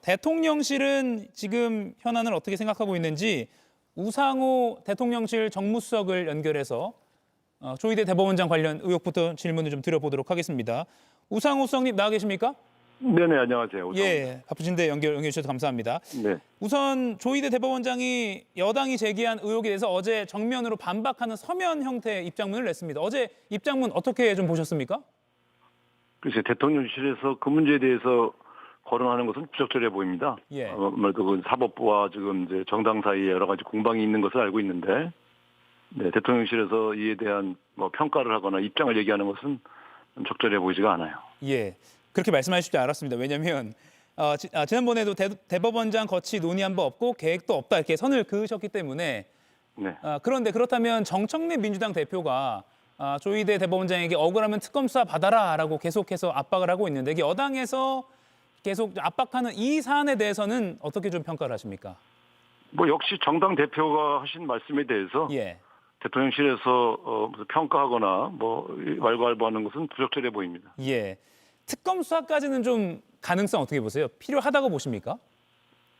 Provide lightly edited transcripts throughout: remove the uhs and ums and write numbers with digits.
대통령실은 지금 현안을 어떻게 생각하고 있는지 우상호 대통령실 정무수석을 연결해서 조희대 대법원장 관련 의혹부터 질문을 좀 드려보도록 하겠습니다. 우상호 수석님 나와 계십니까? 네네, 안녕하세요. 예, 바쁘신데 연결해 주셔서 감사합니다. 네. 우선 조희대 대법원장이 여당이 제기한 의혹에 대해서 어제 정면으로 반박하는 서면 형태의 입장문을 냈습니다. 어제 입장문 어떻게 좀 보셨습니까? 글쎄, 대통령실에서 그 문제에 대해서 거론하는 것은 부적절해 보입니다. 예. 아무래도 그 사법부와 지금 이제 정당 사이에 여러 가지 공방이 있는 것을 알고 있는데, 네, 대통령실에서 이에 대한 평가를 하거나 입장을 얘기하는 것은 적절해 보이지가 않아요. 예, 그렇게 말씀하실 줄 알았습니다. 왜냐하면 지난번에도 대법원장 거치 논의한 바 없고 계획도 없다 이렇게 선을 그으셨기 때문에 네. 그런데 그렇다면 정청래 민주당 대표가 조희대 대법원장에게 억울하면 특검 수사 받아라라고 계속해서 압박을 하고 있는데 이게 여당에서 계속 압박하는 이 사안에 대해서는 어떻게 좀 평가를 하십니까? 역시 정당 대표가 하신 말씀에 대해서 예. 대통령실에서 무슨 평가하거나 왈가왈부하는 것은 부적절해 보입니다. 예. 특검 수사까지는 좀 가능성 어떻게 보세요? 필요하다고 보십니까?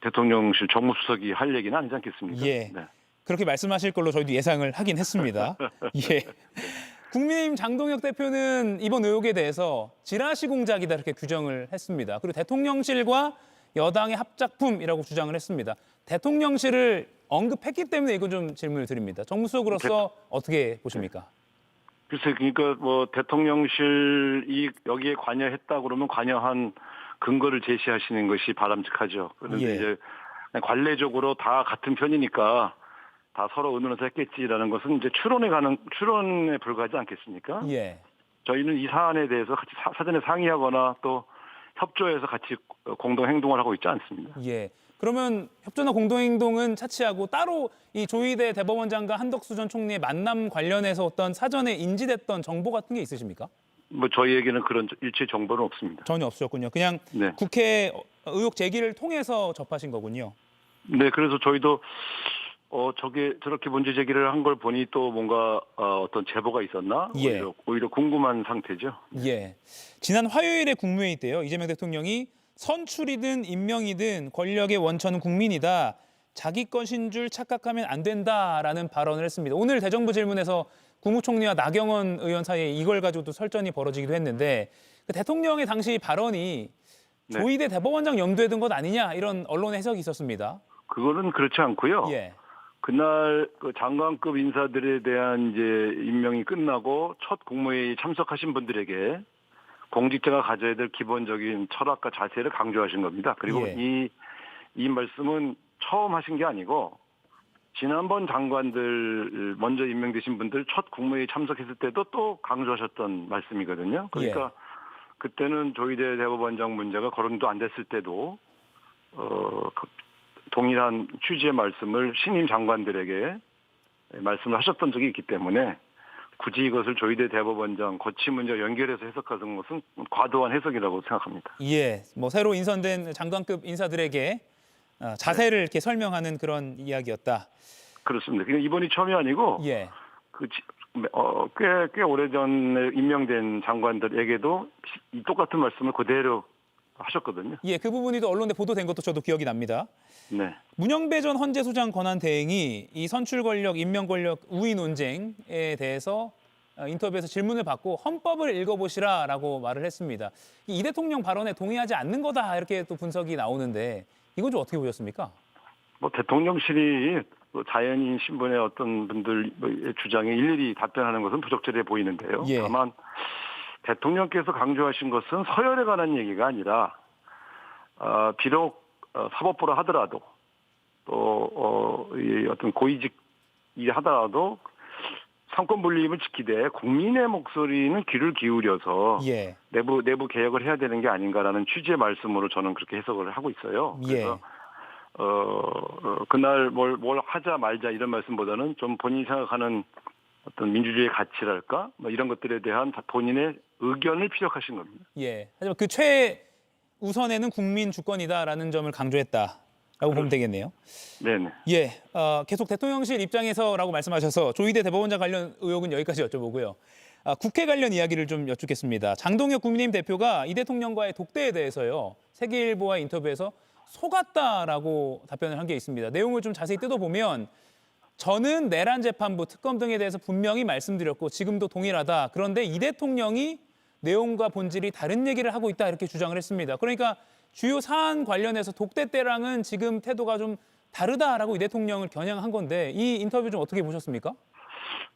대통령실 정무수석이 할 얘기는 아니지 않겠습니까? 예. 네. 그렇게 말씀하실 걸로 저희도 예상을 하긴 했습니다. 예. 국민의힘 장동혁 대표는 이번 의혹에 대해서 지라시 공작이다 이렇게 규정을 했습니다. 그리고 대통령실과 여당의 합작품이라고 주장을 했습니다. 대통령실을 언급했기 때문에 이건 좀 질문을 드립니다. 정무수석으로서 어떻게 보십니까? 글쎄, 그러니까 대통령실이 여기에 관여했다 그러면 관여한 근거를 제시하시는 것이 바람직하죠. 그런데 예. 이제 관례적으로 다 같은 편이니까 다 서로 의논해서 했겠지라는 것은 이제 추론에 불과하지 않겠습니까? 예. 저희는 이 사안에 대해서 같이 사전에 상의하거나 또 협조해서 같이 공동 행동을 하고 있지 않습니다. 예. 그러면 협조나 공동행동은 차치하고 따로 이 조희대 대법원장과 한덕수 전 총리의 만남 관련해서 어떤 사전에 인지됐던 정보 같은 게 있으십니까? 저희에게는 그런 일체 정보는 없습니다. 전혀 없으셨군요. 그냥 네. 국회 의혹 제기를 통해서 접하신 거군요. 네, 그래서 저희도 저렇게 문제 제기를 한 걸 보니 또 뭔가 어떤 제보가 있었나? 예. 오히려 궁금한 상태죠. 예. 지난 화요일에 국무회의 때요. 이재명 대통령이 선출이든 임명이든 권력의 원천은 국민이다. 자기 것인 줄 착각하면 안 된다라는 발언을 했습니다. 오늘 대정부 질문에서 국무총리와 나경원 의원 사이에 이걸 가지고도 설전이 벌어지기도 했는데 그 대통령의 당시 발언이 네. 조희대 대법원장 염두에 둔 것 아니냐 이런 언론의 해석이 있었습니다. 그거는 그렇지 않고요. 예. 그날 그 장관급 인사들에 대한 이제 임명이 끝나고 첫 국무회의 참석하신 분들에게 공직자가 가져야 될 기본적인 철학과 자세를 강조하신 겁니다. 그리고 예. 이 말씀은 처음 하신 게 아니고 지난번 장관들 먼저 임명되신 분들 첫 국무회의 참석했을 때도 또 강조하셨던 말씀이거든요. 그러니까 그때는 조희대 대법원장 문제가 거론도 안 됐을 때도 동일한 취지의 말씀을 신임 장관들에게 말씀을 하셨던 적이 있기 때문에 굳이 이것을 조희대 대법원장 거치 문제와 연결해서 해석하는 것은 과도한 해석이라고 생각합니다. 예. 새로 인선된 장관급 인사들에게 자세를 이렇게 설명하는 그런 이야기였다. 그렇습니다. 그러니까 이번이 처음이 아니고 예. 꽤 오래전에 임명된 장관들에게도 이 똑같은 말씀을 그대로 하셨거든요. 예, 그 부분이 또 언론에 보도된 것도 저도 기억이 납니다. 네. 문영배 전 헌재소장 권한 대행이 이 선출 권력, 임명 권력 우위 논쟁에 대해서 인터뷰에서 질문을 받고 헌법을 읽어보시라라고 말을 했습니다. 이 대통령 발언에 동의하지 않는 거다 이렇게 또 분석이 나오는데 이건 좀 어떻게 보셨습니까? 대통령실이 자연인 신분의 어떤 분들의 주장에 일일이 답변하는 것은 부적절해 보이는데요. 예. 다만 대통령께서 강조하신 것은 서열에 관한 얘기가 아니라 비록 사법부라 하더라도 또 어떤 고위직이 하더라도 상권 분립을 지키되 국민의 목소리는 귀를 기울여서 예. 내부 개혁을 해야 되는 게 아닌가라는 취지의 말씀으로 저는 그렇게 해석을 하고 있어요. 그래서 그날 뭘 하자 말자 이런 말씀보다는 좀 본인이 생각하는 어떤 민주주의의 가치랄까 이런 것들에 대한 본인의 의견을 피력하신 겁니다. 예. 하지만 그 최우선에는 국민 주권이다라는 점을 강조했다라고 보면 되겠네요. 네네. 예. 계속 대통령실 입장에서라고 말씀하셔서 조희대 대법원장 관련 의혹은 여기까지 여쭤보고요. 국회 관련 이야기를 좀 여쭙겠습니다. 장동혁 국민의힘 대표가 이 대통령과의 독대에 대해서요. 세계일보와 인터뷰에서 속았다라고 답변을 한 게 있습니다. 내용을 좀 자세히 뜯어보면 저는 내란 재판부 특검 등에 대해서 분명히 말씀드렸고 지금도 동일하다. 그런데 이 대통령이 내용과 본질이 다른 얘기를 하고 있다 이렇게 주장을 했습니다. 그러니까 주요 사안 관련해서 독대 때랑은 지금 태도가 좀 다르다라고 이 대통령을 겨냥한 건데 이 인터뷰 좀 어떻게 보셨습니까?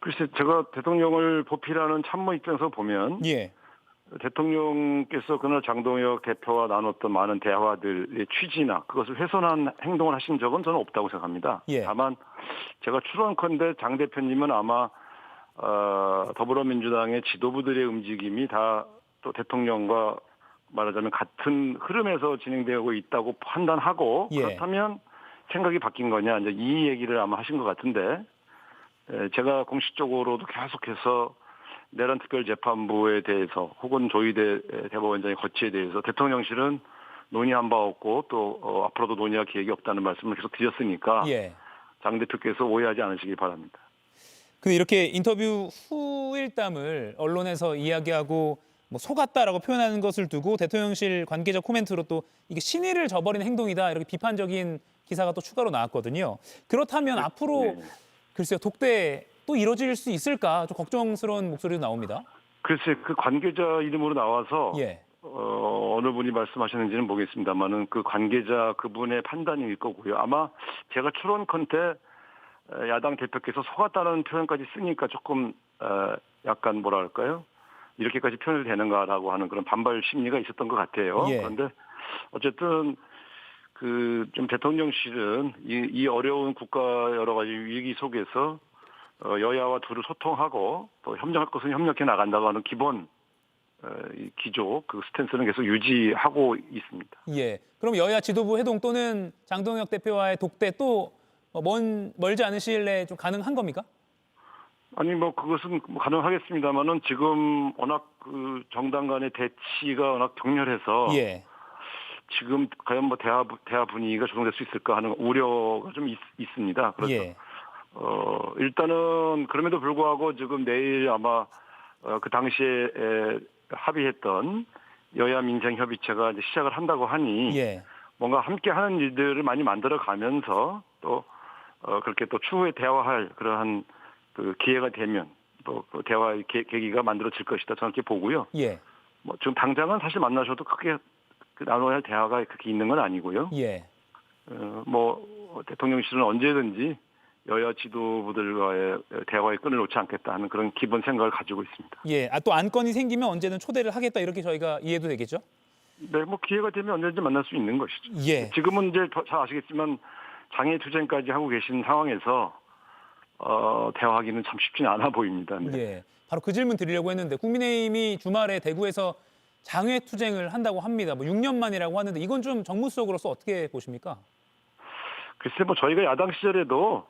글쎄, 제가 대통령을 보필하는 참모 입장에서 보면 예. 대통령께서 그날 장동혁 대표와 나눴던 많은 대화들의 취지나 그것을 훼손한 행동을 하신 적은 저는 없다고 생각합니다. 예. 다만 제가 추론컨대 장 대표님은 아마 더불어민주당의 지도부들의 움직임이 다 또 대통령과 말하자면 같은 흐름에서 진행되고 있다고 판단하고 예. 그렇다면 생각이 바뀐 거냐 이제 이 얘기를 아마 하신 것 같은데 제가 공식적으로도 계속해서 내란 특별재판부에 대해서 혹은 조희대 대법원장의 거치에 대해서 대통령실은 논의한 바 없고 또 앞으로도 논의할 계획이 없다는 말씀을 계속 드렸으니까 예. 장 대표께서 오해하지 않으시길 바랍니다. 근데 이렇게 인터뷰 후일담을 언론에서 이야기하고 뭐 속았다라고 표현하는 것을 두고 대통령실 관계자 코멘트로 또 이게 신의를 저버리는 행동이다 이렇게 비판적인 기사가 또 추가로 나왔거든요. 그렇다면 앞으로 네. 글쎄요 독대 또 이뤄질 수 있을까 좀 걱정스러운 목소리도 나옵니다. 글쎄 그 관계자 이름으로 나와서 예. 어느 분이 말씀하셨는지는 모르겠습니다만은 그 관계자 그분의 판단일 거고요. 아마 제가 추론컨대 야당 대표께서 속았다는 표현까지 쓰니까 조금 약간 뭐랄까요? 이렇게까지 표현이 되는가라고 하는 그런 반발 심리가 있었던 것 같아요. 예. 그런데 어쨌든 그 좀 대통령실은 이 어려운 국가 여러 가지 위기 속에서 여야와 두루 소통하고 또 협력할 것은 협력해 나간다고 하는 기본 이 기조 그 스탠스는 계속 유지하고 있습니다. 예. 그럼 여야 지도부 회동 또는 장동혁 대표와의 독대 또 멀지 않은 시일 내에 좀 가능한 겁니까? 아니 뭐 그것은 가능하겠습니다만은 지금 워낙 그 정당 간의 대치가 워낙 격렬해서 예. 지금 과연 뭐 대화 분위기가 조성될 수 있을까 하는 우려가 좀 있습니다. 그래서 예. 일단은 그럼에도 불구하고 지금 내일 아마 그 당시에 합의했던 여야 민생 협의체가 이제 시작을 한다고 하니 예. 뭔가 함께 하는 일들을 많이 만들어 가면서 또 그렇게 또 추후에 대화할 그러한 그 기회가 되면 또 대화의 계기가 만들어질 것이다 저는 이렇게 보고요. 예. 뭐 지금 당장은 사실 만나셔도 크게 나눠야 할 대화가 그렇게 있는 건 아니고요. 예. 뭐 대통령실은 언제든지 여야 지도부들과의 대화의 끈을 놓지 않겠다 하는 그런 기본 생각을 가지고 있습니다. 예. 또 안건이 생기면 언제든 초대를 하겠다 이렇게 저희가 이해도 되겠죠? 네, 뭐 기회가 되면 언제든지 만날 수 있는 것이죠. 예. 지금은 이제 잘 아시겠지만 장애 투쟁까지 하고 계신 상황에서 대화하기는 참 쉽지는 않아 보입니다. 네. 예. 바로 그 질문 드리려고 했는데 국민의힘이 주말에 대구에서 장외투쟁을 한다고 합니다. 뭐 6년 만이라고 하는데 이건 좀 정무수석으로서 어떻게 보십니까? 글쎄 뭐 저희가 야당 시절에도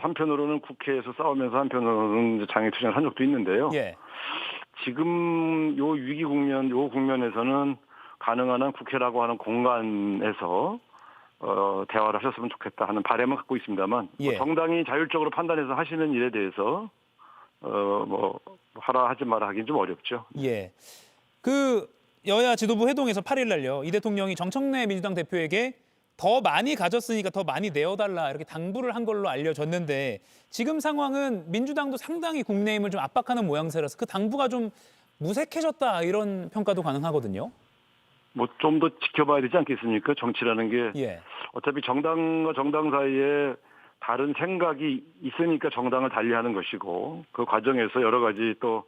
한편으로는 국회에서 싸우면서 한편으로는 장애투쟁을 한 적도 있는데요. 예. 지금 요 위기 국면, 요 국면에서는 가능한 한 국회라고 하는 공간에서 대화를 하셨으면 좋겠다 하는 바람은 갖고 있습니다만 예. 뭐 정당이 자율적으로 판단해서 하시는 일에 대해서 뭐 하라 하지 마라 하긴 좀 어렵죠. 예. 그 여야 지도부 회동에서 8일 날요. 이 대통령이 정청래 민주당 대표에게 더 많이 가졌으니까 더 많이 내어달라 이렇게 당부를 한 걸로 알려졌는데 지금 상황은 민주당도 상당히 국민의힘을 좀 압박하는 모양새라서 그 당부가 좀 무색해졌다 이런 평가도 가능하거든요. 뭐 좀 더 지켜봐야 되지 않겠습니까? 정치라는 게 예. 어차피 정당과 정당 사이에 다른 생각이 있으니까 정당을 달리하는 것이고 그 과정에서 여러 가지 또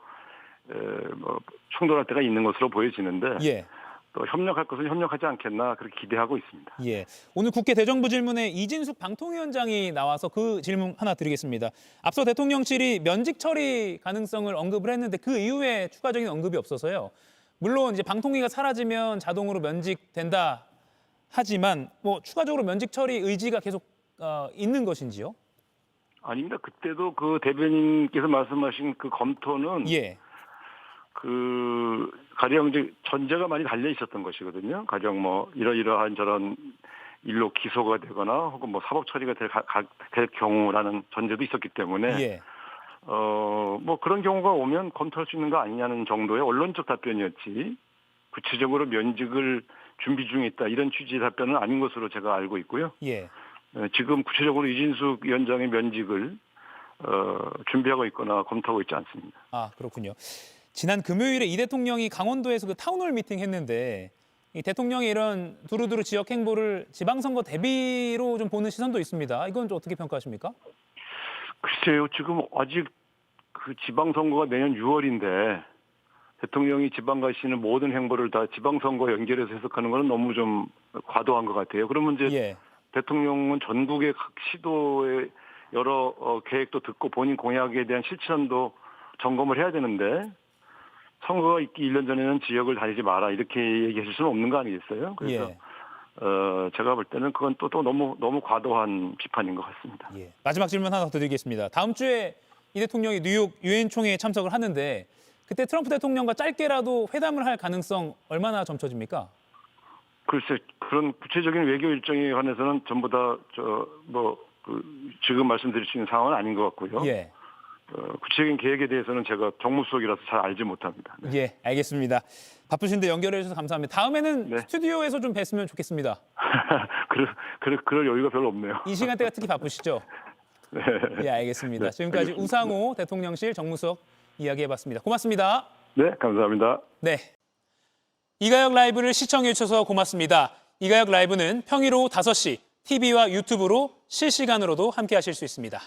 뭐 충돌할 때가 있는 것으로 보여지는데 예. 또 협력할 것은 협력하지 않겠나 그렇게 기대하고 있습니다. 예. 오늘 국회 대정부 질문에 이진숙 방통위원장이 나와서 그 질문 하나 드리겠습니다. 앞서 대통령실이 면직 처리 가능성을 언급을 했는데 그 이후에 추가적인 언급이 없어서요. 물론 이제 방통위가 사라지면 자동으로 면직된다 하지만 뭐 추가적으로 면직 처리 의지가 계속 있는 것인지요? 아닙니다. 그때도 그 대변인께서 말씀하신 그 검토는 예. 그 가령 이제 전제가 많이 달려 있었던 것이거든요. 가령 뭐 이러이러한 저런 일로 기소가 되거나 혹은 뭐 사법 처리가 될 경우라는 전제도 있었기 때문에 예. 뭐 그런 경우가 오면 검토할 수 있는 거 아니냐는 정도의 언론적 답변이었지 구체적으로 면직을 준비 중에 있다 이런 취지의 답변은 아닌 것으로 제가 알고 있고요. 예. 지금 구체적으로 이진숙 위원장의 면직을 준비하고 있거나 검토하고 있지 않습니다. 아, 그렇군요. 지난 금요일에 이 대통령이 강원도에서 그 타운홀 미팅 했는데 이 대통령의 이런 두루두루 지역 행보를 지방선거 대비로 좀 보는 시선도 있습니다. 이건 좀 어떻게 평가하십니까? 글쎄요, 지금 아직 그 지방선거가 내년 6월인데 대통령이 지방 가시는 모든 행보를 다 지방선거 연결해서 해석하는 것은 너무 좀 과도한 것 같아요. 그러면 이제 예. 대통령은 전국의 각 시도의 여러 계획도 듣고 본인 공약에 대한 실천도 점검을 해야 되는데 선거가 있기 1년 전에는 지역을 다니지 마라 이렇게 얘기하실 수는 없는 거 아니겠어요? 그래서 예. 제가 볼 때는 그건 또 너무 과도한 비판인 것 같습니다. 예. 마지막 질문 하나 더 드리겠습니다. 다음 주에 이 대통령이 뉴욕 유엔 총회에 참석을 하는데 그때 트럼프 대통령과 짧게라도 회담을 할 가능성 얼마나 점쳐집니까? 글쎄 그런 구체적인 외교 일정에 관해서는 전부 다 지금 말씀드릴 수 있는 상황은 아닌 것 같고요. 예. 구체적인 계획에 대해서는 제가 정무수석이라서 잘 알지 못합니다. 네. 예, 알겠습니다. 바쁘신데 연결해 주셔서 감사합니다. 다음에는 네. 스튜디오에서 좀 뵀으면 좋겠습니다. 그럴 여유가 별로 없네요. 이 시간대가 특히 바쁘시죠? 네. 예, 알겠습니다. 네, 지금까지 알겠습니다. 우상호 대통령실 정무수석 이야기해봤습니다. 고맙습니다. 네, 감사합니다. 네. 이가혁 라이브를 시청해 주셔서 고맙습니다. 이가혁 라이브는 평일 오후 5시 TV와 유튜브로 실시간으로도 함께 하실 수 있습니다.